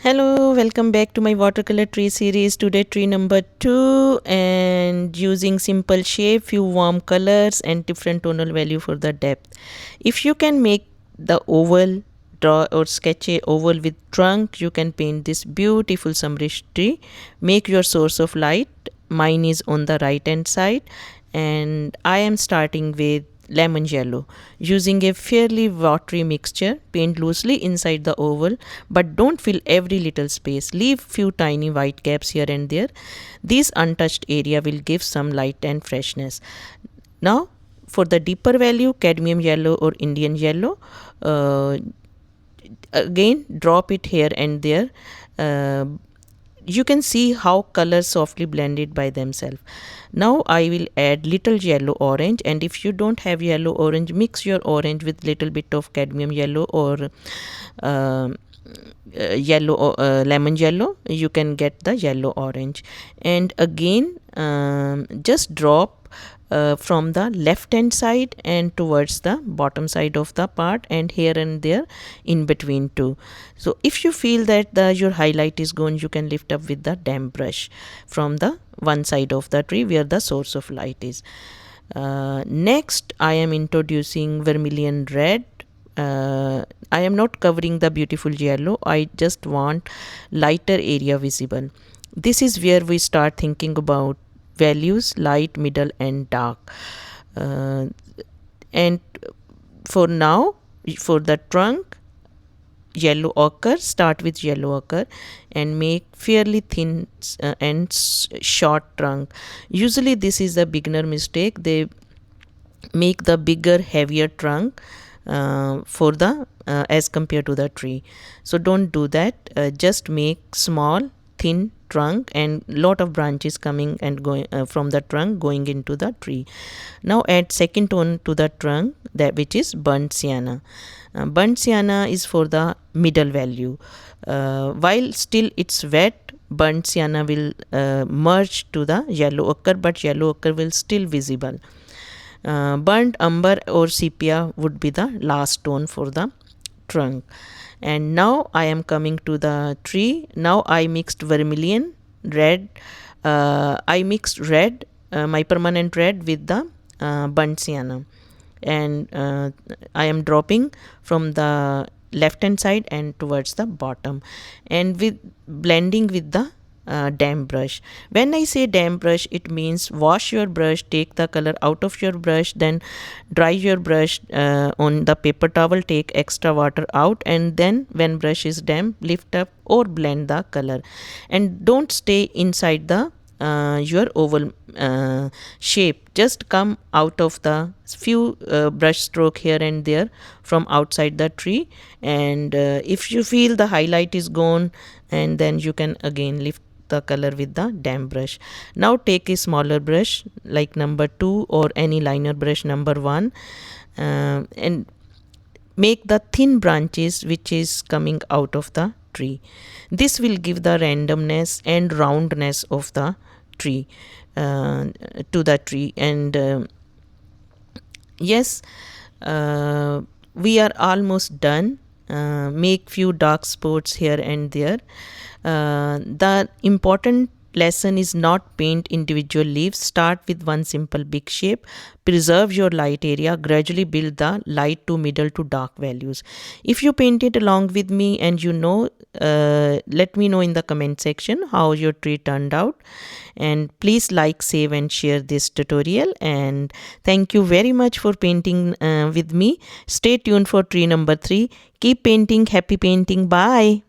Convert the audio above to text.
Hello, welcome back to my watercolor tree series. Today tree number 2, and using simple shape, few warm colors and different tonal value for the depth. If you can make the oval, draw or sketch a oval with trunk, you can paint this beautiful summerish tree. Make your source of light. Mine is on the right hand side, and I am starting with lemon yellow. Using a fairly watery mixture, paint loosely inside the oval, but don't fill every little space. Leave few tiny white gaps here and there. This untouched area will give some light and freshness. Now for the deeper value, cadmium yellow or Indian yellow, again drop it here and there. You can see how colors softly blended by themselves. Now I will add little yellow orange, and if you don't have yellow orange, mix your orange with little bit of cadmium yellow or lemon yellow. You can get the yellow orange, and again just drop from the left hand side and towards the bottom side of the part, and here and there in between too. So if you feel that your highlight is gone, you can lift up with the damp brush from the one side of the tree where the source of light is. Next I am introducing vermilion red. I am not covering the beautiful yellow. I just want lighter area visible. This is where we start thinking about values: light, middle and dark. And for now, for the trunk, yellow ochre, start with yellow ochre and make fairly thin and short trunk. Usually this is a beginner mistake. They make the bigger, heavier trunk for the as compared to the tree. So don't do that. Just make small, thin trunk and lot of branches coming and going from the trunk going into the tree. Now add second tone to the trunk, that which is burnt sienna. Burnt sienna is for the middle value. While still it's wet, burnt sienna will merge to the yellow ochre, but yellow ochre will still visible. Burnt umber or sepia would be the last tone for the trunk. And now I am coming to the tree. Now I mixed vermilion red. I mixed red, my permanent red, with the burnt sienna, and I am dropping from the left hand side and towards the bottom, and with blending with the damp brush. When I say damp brush, it means wash your brush, take the color out of your brush, then dry your brush on the paper towel, take extra water out, and then when brush is damp, lift up or blend the color. And don't stay inside the your oval shape. Just come out of the few brush stroke here and there from outside the tree, and if you feel the highlight is gone, and then you can again lift the color with the damp brush. Now take a smaller brush like number 2 or any liner brush number 1, and make the thin branches which is coming out of the tree. This will give the randomness and roundness of the tree to the tree. And yes, we are almost done. Make few dark spots here and there. The important lesson is not paint individual leaves. Start with one simple big shape. Preserve your light area. Gradually build the light to middle to dark values. If you painted along with me and you know, let me know in the comment section how your tree turned out. And please like, save and share this tutorial. And thank you very much for painting with me. Stay tuned for tree number 3. Keep painting. Happy painting. Bye.